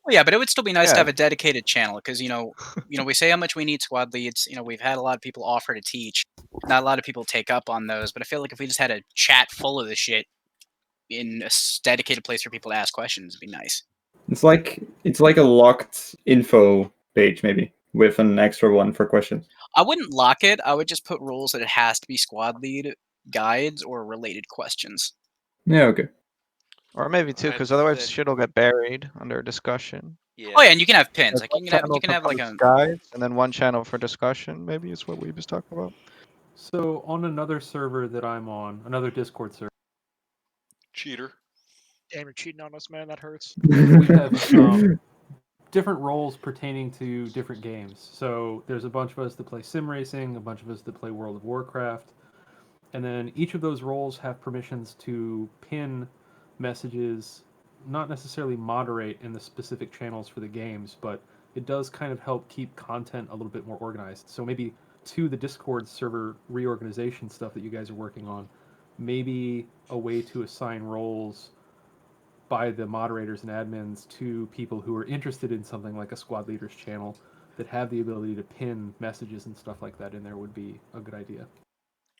Well, yeah, but it would still be nice to have a dedicated channel because we say how much we need squad leads. We've had a lot of people offer to teach. Not a lot of people take up on those, but I feel like if we just had a chat full of this shit in a dedicated place for people to ask questions, it'd be nice. It's like a locked info page maybe with an extra one for questions. I wouldn't lock it. I would just put rules that it has to be squad lead guides or related questions. Yeah, okay. Or maybe two, because otherwise shit will get buried under discussion. Yeah. Oh yeah, and you can have pins. Like Like you can have like a guides, and then one channel for discussion. Maybe is what we was talking about. So on another server that I'm on, another Discord server. Cheater. Damn, you're cheating on us, man. That hurts. We have different roles pertaining to different games. So there's a bunch of us that play sim racing, a bunch of us that play World of Warcraft, and then each of those roles have permissions to pin messages, not necessarily moderate in the specific channels for the games, but it does kind of help keep content a little bit more organized. So maybe to the Discord server reorganization stuff that you guys are working on, maybe a way to assign roles by the moderators and admins to people who are interested in something like a squad leaders channel that have the ability to pin messages and stuff like that in there would be a good idea.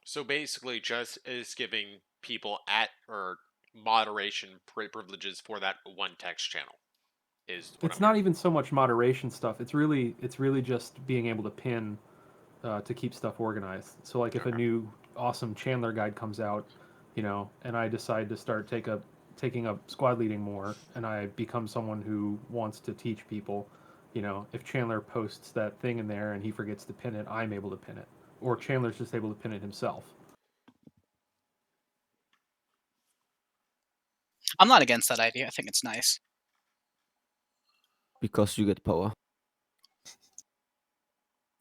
So basically, just is giving people at or moderation privileges for that one text channel. It's not even so much moderation stuff. It's really just being able to pin to keep stuff organized. So like if a new awesome Chandler guide comes out, and I decide to start taking up squad leading more, and I become someone who wants to teach people, if Chandler posts that thing in there and he forgets to pin it, I'm able to pin it, or Chandler's just able to pin it himself. I'm not against that idea. I think it's nice. Because you get power.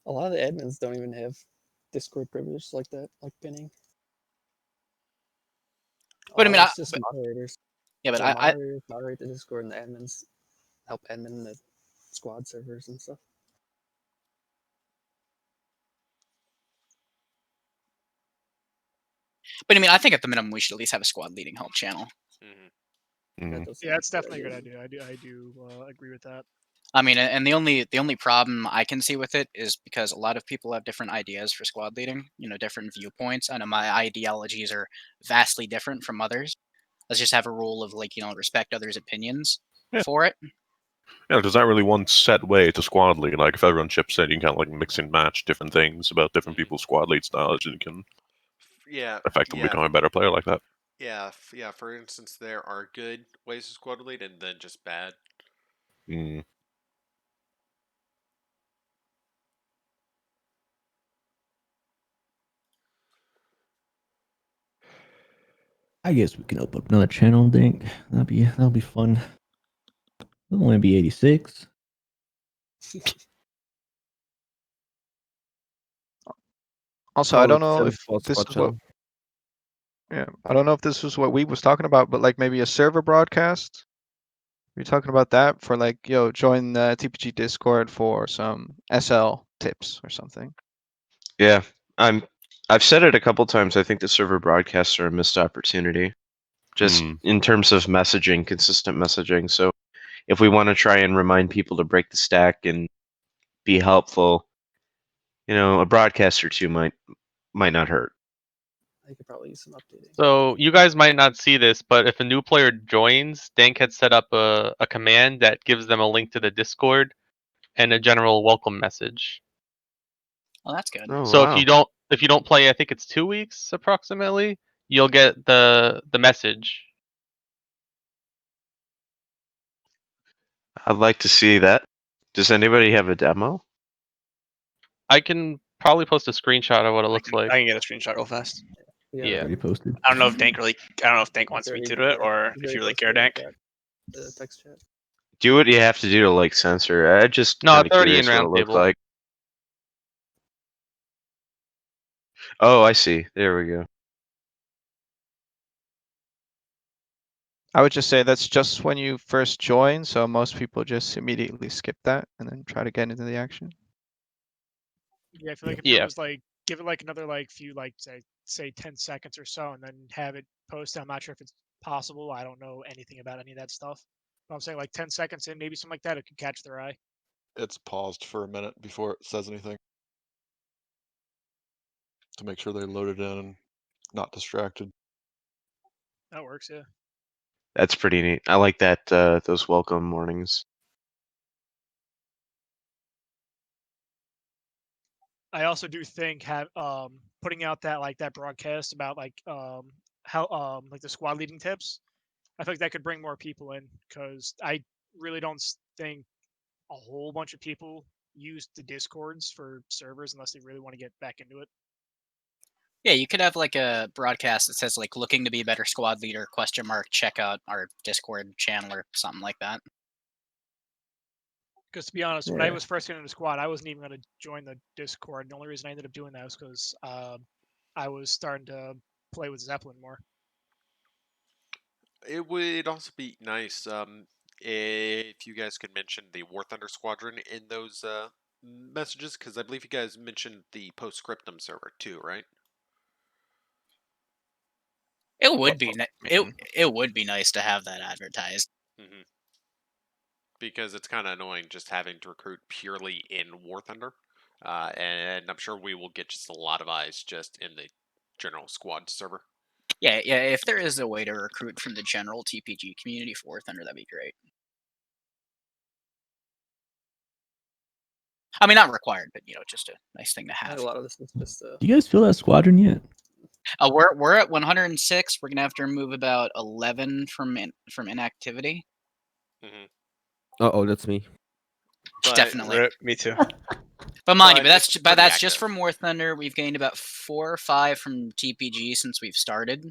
A lot of the admins don't even have Discord privileges like that, like pinning. But I mean, it's just moderators. Yeah, but the I moderators moderate the Discord, and the admins help admin the squad servers and stuff. But I mean, I think at the minimum we should at least have a squad leading help channel. Yeah, it's definitely a good idea. I do agree with that. I mean, and the only problem I can see with it is because a lot of people have different ideas for squad leading, different viewpoints. I know my ideologies are vastly different from others. Let's just have a rule of respect others' opinions for it. Yeah, there's not really one set way to squad lead. Like if everyone chips in, you can kind of like mix and match different things about different people's squad lead styles, and you can effectively become a better player like that. Yeah, yeah. For instance, there are good ways to squad lead, and then just bad. Mm. I guess we can open up another channel, Dink. That'll be fun. It'll only be 86. Also, I don't know if this is what. Yeah, I don't know if this was what we was talking about, but like maybe a server broadcast. We're talking about that for like, join the TPG Discord for some SL tips or something. Yeah, I've said it a couple times. I think the server broadcasts are a missed opportunity, just in terms of messaging, consistent messaging. So, if we want to try and remind people to break the stack and be helpful, a broadcast or two might not hurt. I could probably use some updating. So you guys might not see this, but if a new player joins, Dank had set up a command that gives them a link to the Discord and a general welcome message. Well, that's good. So if you don't play, I think it's 2 weeks approximately, you'll get the message. I'd like to see that. Does anybody have a demo? I can probably post a screenshot of what it looks like. I can get a screenshot real fast. Yeah. Already posted. I don't know if Dank wants me to do it, or if you really care, Dank. The text chat. Do what you have to do to like censor. I just No, kind it's of already in curious what it looks Roundtable. like. Oh, I see. There we go. I would just say that's just when you first join, so most people just immediately skip that and then try to get into the action. Yeah, I feel like if it was like give it like another few say 10 seconds or so, and then have it post. I'm not sure if it's possible. I don't know anything about any of that stuff. But I'm saying like 10 seconds in, maybe something like that, it can catch their eye. It's paused for a minute before it says anything to make sure they load it in and not distracted. That works, yeah. That's pretty neat. I like that those welcome warnings. I also do think putting out that broadcast about how like the squad leading tips, I think that could bring more people in, because I really don't think a whole bunch of people use the Discords for servers unless they really want to get back into it. Yeah, you could have like a broadcast that says like looking to be a better squad leader ? Check out our Discord channel or something like that. Because to be honest, when I was first getting into squad, I wasn't even going to join the Discord. The only reason I ended up doing that was because I was starting to play with Zeppelin more. It would also be nice if you guys could mention the War Thunder Squadron in those messages, because I believe you guys mentioned the Postscriptum server too, right? It would be it would be nice to have that advertised. Mm-hmm. Because it's kind of annoying just having to recruit purely in War Thunder, and I'm sure we will get just a lot of eyes just in the general squad server. Yeah. If there is a way to recruit from the general TPG community for War Thunder, that'd be great. I mean, not required, but just a nice thing to have. A lot of this is just. Do you guys feel that squadron yet? We're at 106. We're gonna have to remove about 11 from inactivity. Oh, that's me. Definitely. Me too. But mind you, that's just from War Thunder. We've gained about 4 or 5 from TPG since we've started.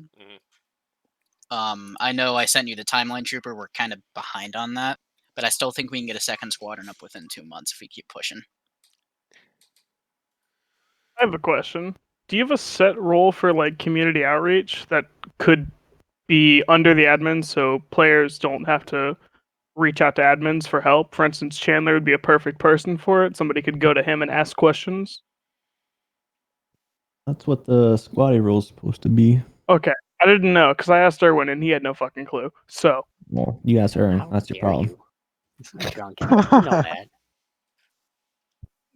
I know I sent you the timeline trooper. We're kind of behind on that, but I still think we can get a second squadron up within 2 months if we keep pushing. I have a question. Do you have a set role for like community outreach that could be under the admin so players don't have to reach out to admins for help? For instance, Chandler would be a perfect person for it. Somebody could go to him and ask questions. That's what the squatty role is supposed to be. Okay. I didn't know because I asked Erwin and he had no fucking clue. So. Well, you asked Aaron. That's your problem. I'm drunk. You know that.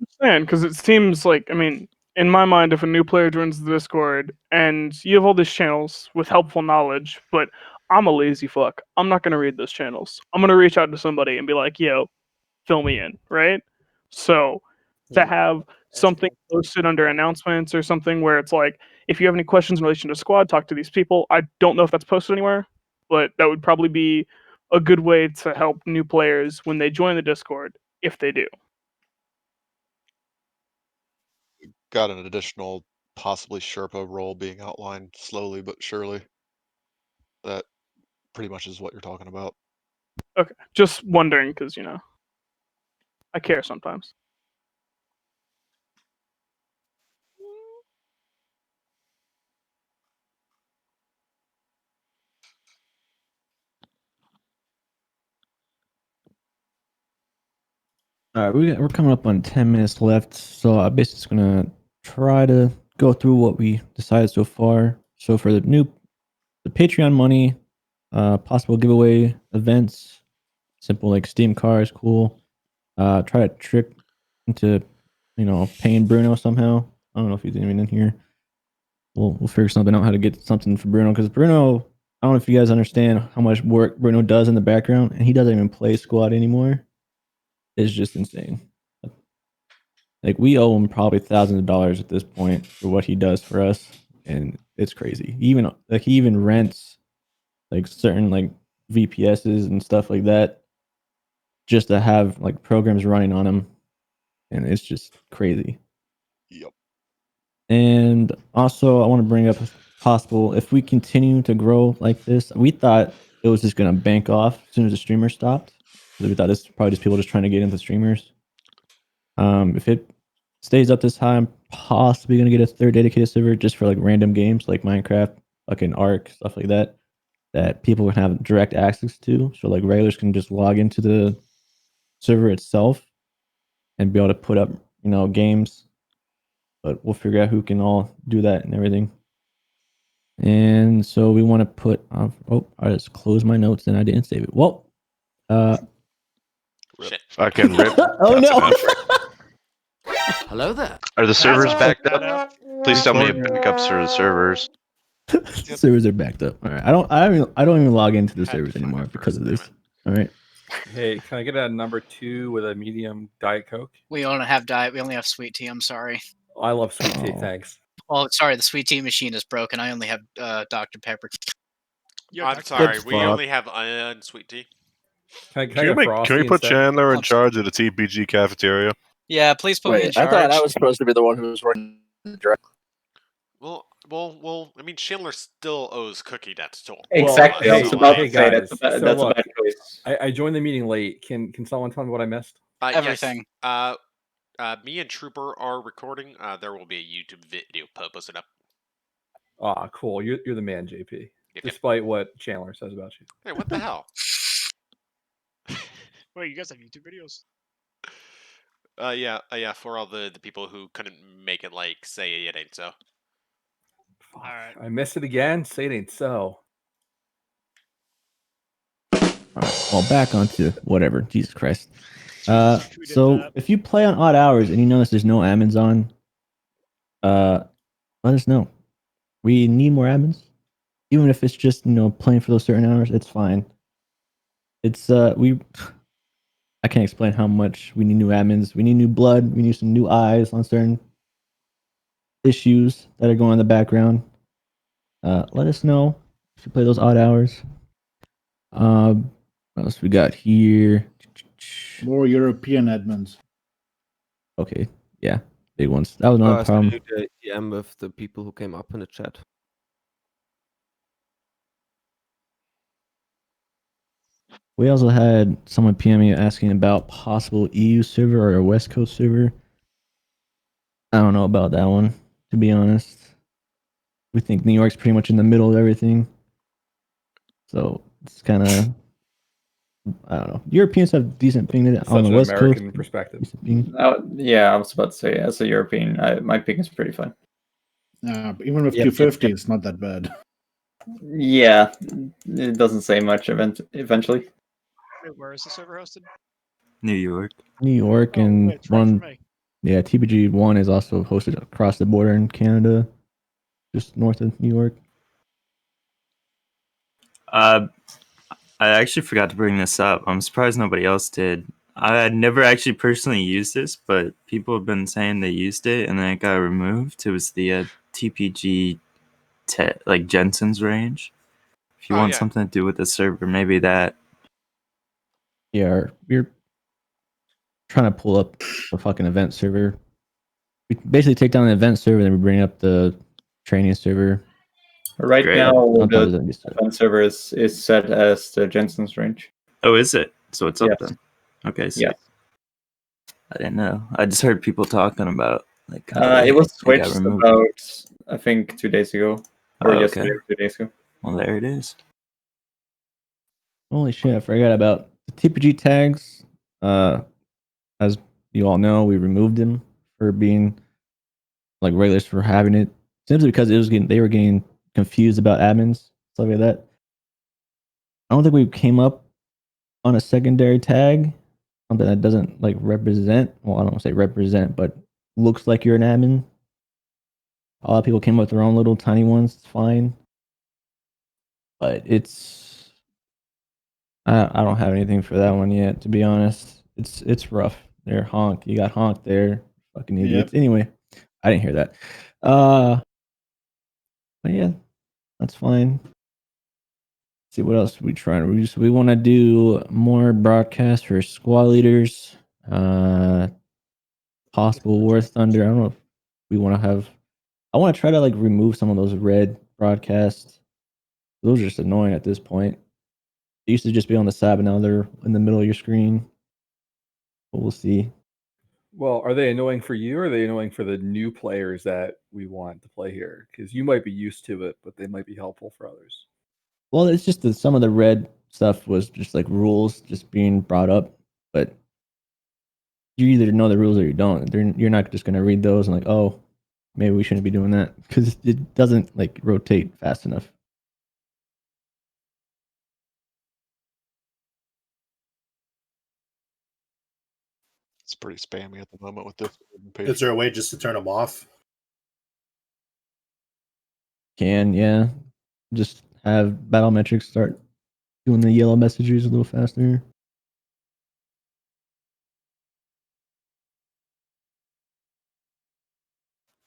I'm saying, because it seems like, I mean, in my mind, if a new player joins the Discord and you have all these channels with helpful knowledge, but I'm a lazy fuck, I'm not going to read those channels. I'm going to reach out to somebody and be like, yo, fill me in, right? So to have something posted under announcements or something where it's like, if you have any questions in relation to squad, talk to these people. I don't know if that's posted anywhere, but that would probably be a good way to help new players when they join the Discord, if they do. Got an additional possibly Sherpa role being outlined slowly but surely. That pretty much is what you're talking about. Okay, just wondering because I care sometimes. All right, we're coming up on 10 minutes left, so I'm basically just gonna try to go through what we decided so far. So for the Patreon money, possible giveaway events, simple like Steam cars, cool. Try to trick into paying Bruno somehow. I don't know if he's even in here. We'll figure something out how to get something for Bruno because Bruno, I don't know if you guys understand how much work Bruno does in the background, and he doesn't even play squad anymore. It's just insane. Like we owe him probably thousands of dollars at this point for what he does for us, and it's crazy. He even rents like certain like VPSs and stuff like that just to have like programs running on them, and it's just crazy. Yep. And also, I want to bring up if possible if we continue to grow like this. We thought it was just going to bank off as soon as the streamers stopped. We thought this was probably just people just trying to get into streamers. If it stays up this high, I'm possibly going to get a third dedicated server just for like random games like Minecraft, fucking Ark, stuff like that, that people can have direct access to. So like regulars can just log into the server itself and be able to put up, games. But we'll figure out who can all do that and everything. And so we want to put. I just closed my notes and I didn't save it. Well, Shit. Fucking rip. Oh no. Hello there. Are the servers That's backed fucked up? Please tell me backups for the servers. Servers are backed up. All right. I don't even log into the servers anymore because of this. All right. Hey, can I get a number 2 with a medium Diet Coke? We don't have diet. We only have sweet tea. I'm sorry. I love sweet tea. Thanks. Oh, sorry. The sweet tea machine is broken. I only have Dr. Pepper. I'm sorry. We only have unsweet tea. Can we put Chandler in charge of the TPG cafeteria? Yeah, please put me in Wait, charge. I thought I was supposed to be the one who was running the direct. Well. I mean, Chandler still owes cookie debts to him. Exactly. I was about to say guys, that's a bad choice. I joined the meeting late. Can someone tell me what I missed? Everything. Yes. Me and Trooper are recording. There will be a YouTube video posted up. Ah, cool. You're the man, JP. Despite what Chandler says about you. Hey, what the hell? Wait, you guys have YouTube videos? Yeah. For all the people who couldn't make it, like say it ain't so. right. I missed it again. Say it ain't so. All right. Well, back onto whatever. Jesus Christ. We did So that. if you play on odd hours and you notice there's no admins on, let us know. We need more admins, even if it's just playing for those certain hours. It's fine. It's I can't explain how much we need new admins. We need new blood. We need some new eyes on certain issues that are going on in the background. Let us know if you play those odd hours. What else we got here? More European admins. Okay, yeah, big ones. That was not a problem. The DM with the people who came up in the chat. We also had someone PM me asking about possible EU server or a West Coast server. I don't know about that one, to be honest. We think New York's pretty much in the middle of everything. So it's kind of, I don't know. Europeans have decent ping on the West American Coast. perspective. Yeah, I was about to say, as a European, my ping is pretty fine. Even with 250, it's not that bad. Yeah, it doesn't say much eventually. Wait, where is the server hosted? New York. New York and wait, it's right for one. me. Yeah, TPG 1 is also hosted across the border in Canada, just north of New York. I actually forgot to bring this up. I'm surprised nobody else did. I had never actually personally used this, but people have been saying they used it and then it got removed. It was the TPG like Jensen's range. If you want something to do with the server, maybe that. Yeah, we're trying to pull up the fucking event server. We basically take down the event server, then we bring up the training server. Right Great. now, Sometimes the event server is set as the Jensen's range. Oh, is it? So it's up Yes. then. Okay, sweet. Yeah. I didn't know. I just heard people talking about like It was it got switched removed. about, I think, 2 days ago, or Oh, yesterday, okay. or 2 days ago. Well, there it is. Holy shit, I forgot about the TPG tags. As you all know, we removed them for being like regulars for having it. Simply because they were getting confused about admins, stuff like that. I don't think we came up on a secondary tag, something that doesn't like represent. Well, I don't want to say represent, but looks like you're an admin. A lot of people came up with their own little tiny ones. It's fine, but it's I don't have anything for that one yet. To be honest, it's rough. They're honked. You got honked there, fucking idiots. Anyway, I didn't hear that. But yeah, that's fine. See what else we trying to. We want to do more broadcasts for squad leaders. Possible War Thunder. I don't know if we want to have. I want to try to like remove some of those red broadcasts. Those are just annoying at this point. They used to just be on the side, but now they're in the middle of your screen. But we'll see. Well, are they annoying for you, or are they annoying for the new players that we want to play here? Because you might be used to it, but they might be helpful for others. Well, it's just that some of the red stuff was just like rules just being brought up, but you either know the rules or you don't. You're not just gonna read those and like, oh, maybe we shouldn't be doing that because it doesn't like rotate fast enough. It's pretty spammy at the moment with this. Is there a way just to turn them off? Yeah, just have Battlemetrics start doing the yellow messages a little faster.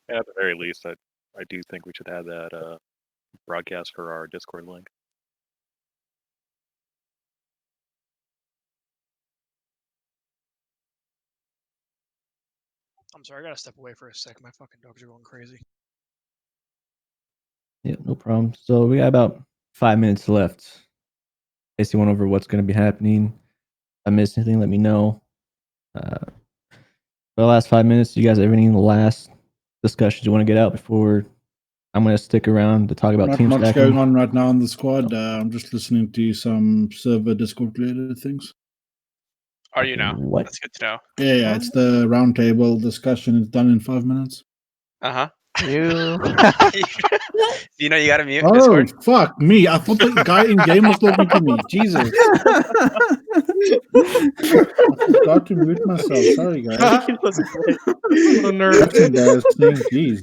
At the very least, I do think we should have that broadcast for our Discord link. I'm sorry, I gotta step away for a sec. My fucking dogs are going crazy. Yeah, no problem. So we got about 5 minutes left. Casey went over what's going to be happening. If I missed anything, let me know. For the last 5 minutes, you guys have any last discussions you want to get out before I'm going to stick around to talk about Not team much stacking? going on right now in the squad. I'm just listening to some server Discord related things. Are you now? What? That's good to know. Yeah, it's the roundtable discussion. It's done in 5 minutes. Uh huh. You. You know you gotta mute Oh, Discord. fuck me. I thought the guy in game was talking to me. Jesus. I forgot to mute myself. Sorry, guys. What a nerd. That's embarrassing. Jeez.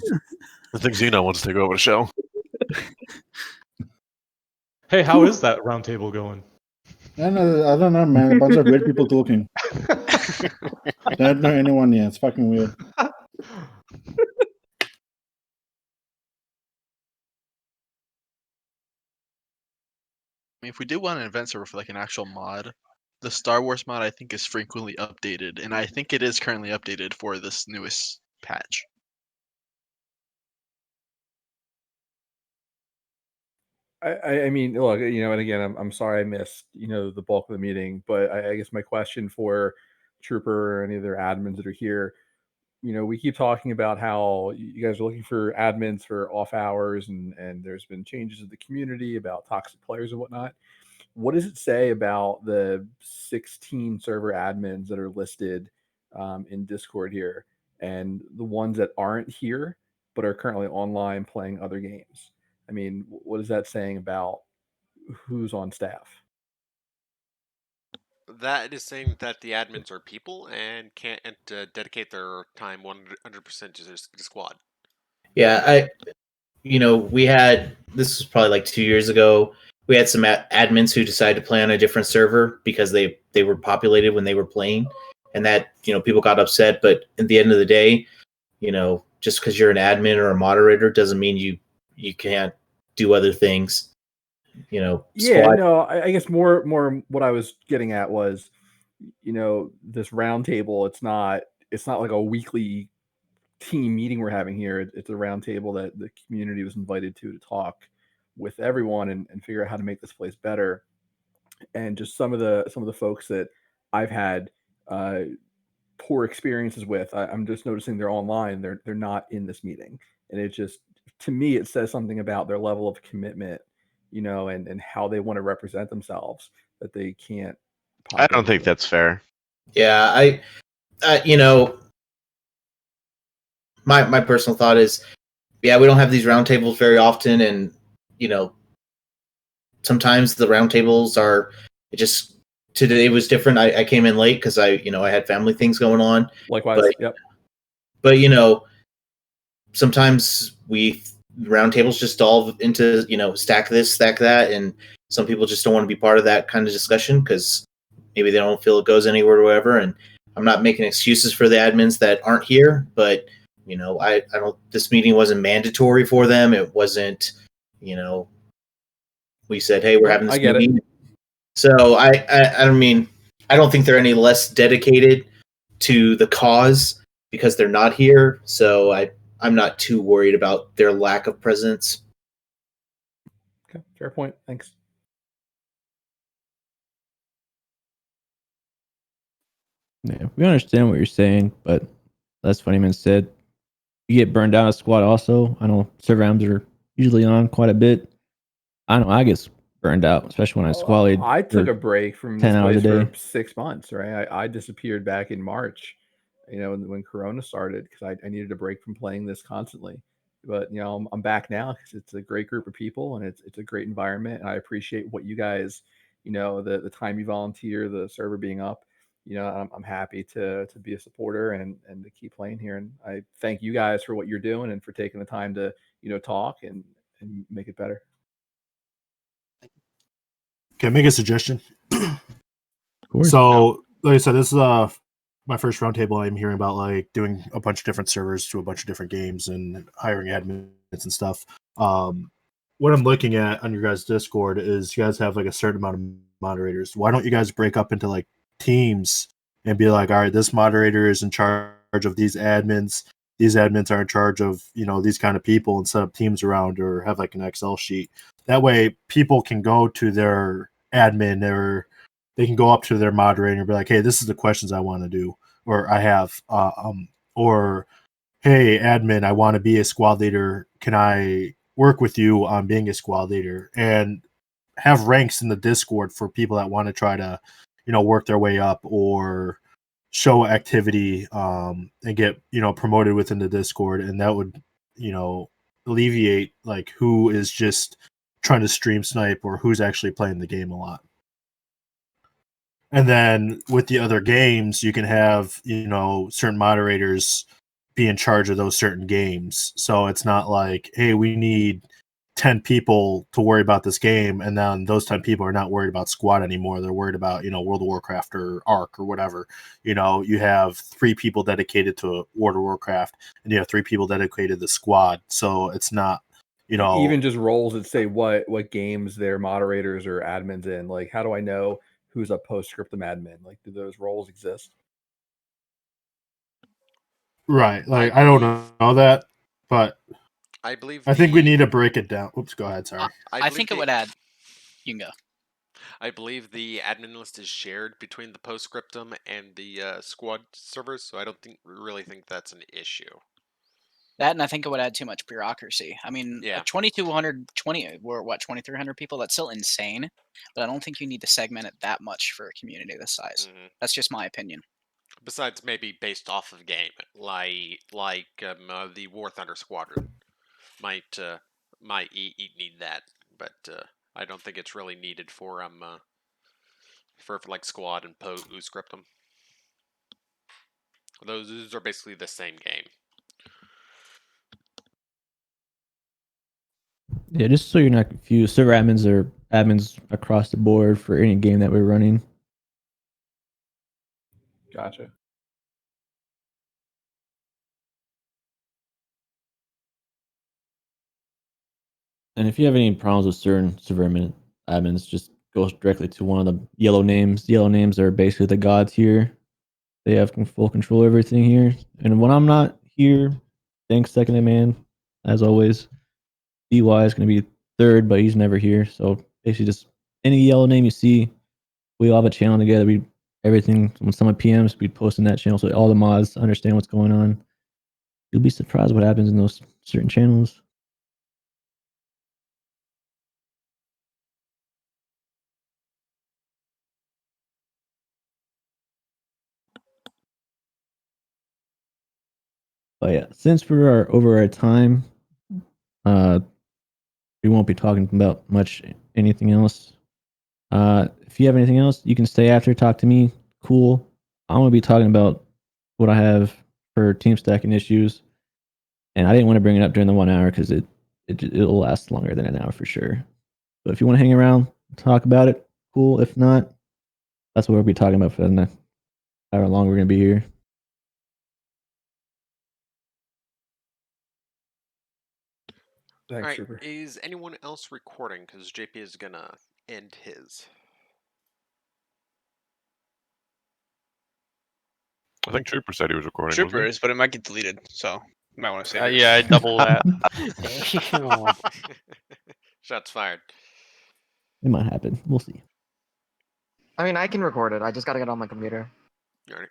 I think Xeno wants to take over the show. Hey, how is that roundtable going? I don't know, man. A bunch of weird people talking. Don't know anyone yet. It's fucking weird. If we did want an event server for like an actual mod, the Star Wars mod I think is frequently updated, and I think it is currently updated for this newest patch. I mean, look, and again, I'm sorry I missed, the bulk of the meeting, but I guess my question for Trooper or any other admins that are here, we keep talking about how you guys are looking for admins for off hours, and there's been changes in the community about toxic players and whatnot. What does it say about the 16 server admins that are listed in Discord here, and the ones that aren't here but are currently online playing other games? I mean, what is that saying about who's on staff? That is saying that the admins are people and can't dedicate their time 100% to their squad. Yeah, we had, this was probably like 2 years ago. We had some admins who decided to play on a different server because they were populated when they were playing, and that people got upset. But at the end of the day, just because you're an admin or a moderator doesn't mean you can't do other things. Yeah, squad. no, I guess more what I was getting at was, this roundtable. It's not like a weekly team meeting we're having here. It's a roundtable that the community was invited to talk with everyone and figure out how to make this place better. And just some of the folks that I've had poor experiences with, I'm just noticing they're online. They're not in this meeting, and it just, to me, it says something about their level of commitment, and how they want to represent themselves, that they can't. I don't think that's fair. Yeah, my personal thought is, we don't have these roundtables very often, and sometimes the roundtables are just. Today was different. I came in late because I had family things going on. Likewise, yep. But sometimes roundtables just dissolve into stack this, stack that, and some people just don't want to be part of that kind of discussion because maybe they don't feel it goes anywhere or whatever. And I'm not making excuses for the admins that aren't here, but I don't. This meeting wasn't mandatory for them. It wasn't. We said, hey, we're having this meeting. So I mean, I don't think they're any less dedicated to the cause because they're not here. So I'm not too worried about their lack of presence. Okay, fair point. Thanks. Yeah, we understand what you're saying, but that's funny, man said. You get burned out a squad also. I know server rounds are usually on quite a bit. I know I get burned out, especially when I squallied. I took a break from 10 this hours a place day. for 6 months, right? I disappeared back in March, when Corona started, because I needed a break from playing this constantly. But I'm back now because it's a great group of people and it's a great environment, and I appreciate what you guys, the time you volunteer, the server being up. I'm happy to be a supporter and to keep playing here. And I thank you guys for what you're doing and for taking the time to talk and make it better. Can I make a suggestion? course. So, like I said, this is my first roundtable. I'm hearing about like doing a bunch of different servers to a bunch of different games and hiring admins and stuff. What I'm looking at on your guys' Discord is you guys have like a certain amount of moderators. Why don't you guys break up into like teams and be like, all right, this moderator is in charge of these admins. These admins are in charge of these kind of people, and set up teams around, or have like an Excel sheet. That way, people can go to their admin, or they can go up to their moderator and be like, "Hey, this is the questions I want to do, or I have, or hey, admin, I want to be a squad leader. Can I work with you on being a squad leader?" And have ranks in the Discord for people that want to try to, work their way up or show activity and get promoted within the Discord. And that would alleviate like who is just trying to stream snipe or who's actually playing the game a lot. And then with the other games, you can have, certain moderators be in charge of those certain games. So it's not like, hey, we need 10 people to worry about this game, and then those 10 people are not worried about squad anymore. They're worried about, World of Warcraft or Ark or whatever. You have 3 people dedicated to World of Warcraft, and you have 3 people dedicated to squad. So it's not, even just roles that say what games their moderators or admins in. Like, how do I know who's a post-scriptum admin? Like, do those roles exist? Right. Like, I don't know that, but I believe I think we need to break it down. Oops, go ahead. Sorry. I think it would add. You can go. I believe the admin list is shared between the postscriptum and the squad servers, so I don't really think that's an issue. That, and I think it would add too much bureaucracy. I mean, Yeah. 2,220, we're what, 2,300 people? That's still insane, but I don't think you need to segment it that much for a community this size. That's just my opinion. Besides, maybe based off of game, like the War Thunder Squadron might need that, but I don't think it's really needed for like squad and scriptum. Those are basically the same game. Yeah, just so you're not confused, server admins are admins across the board for any game that we're running. Gotcha. And if you have any problems with certain server admins, just go directly to one of the yellow names. Yellow names are basically the gods here. They have full control of everything here. And when I'm not here, thanks second in man, as always. DY is going to be third, but he's never here. So basically, just any yellow name you see, we all have a channel together. Everything when someone PMs, we post in that channel so all the mods understand what's going on. You'll be surprised what happens in those certain channels. But yeah, since we are over our time, we won't be talking about much anything else. If you have anything else, you can stay after, talk to me. Cool. I'm gonna be talking about what I have for team stacking issues, and I didn't want to bring it up during the 1 hour because it'll last longer than an hour for sure. But if you want to hang around, talk about it, cool. If not, that's what we'll be talking about for the next hour long we're gonna be here. Thanks, All right, Trooper. is anyone else recording? Because JP is gonna end his. I think Trooper said he was recording. Trooper is, but it might get deleted, so you might want to save it. Yeah, I double that. Damn. Shots fired. It might happen. We'll see. I mean, I can record it. I just gotta get on my computer. Alright.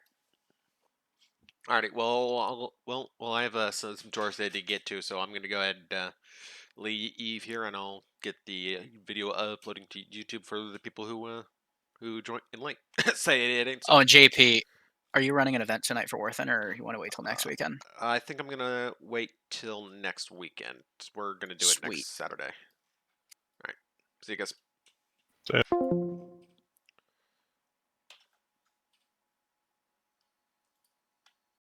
Alrighty. Well, I have some chores to get to, so I'm gonna go ahead and leave here, and I'll get the video uploading to YouTube for the people who joined in late. Say it ain't so. Oh, and JP, are you running an event tonight for War Thunder, or you want to wait till next weekend? I think I'm gonna wait till next weekend. We're gonna do it next Saturday. All right. See you guys. See ya.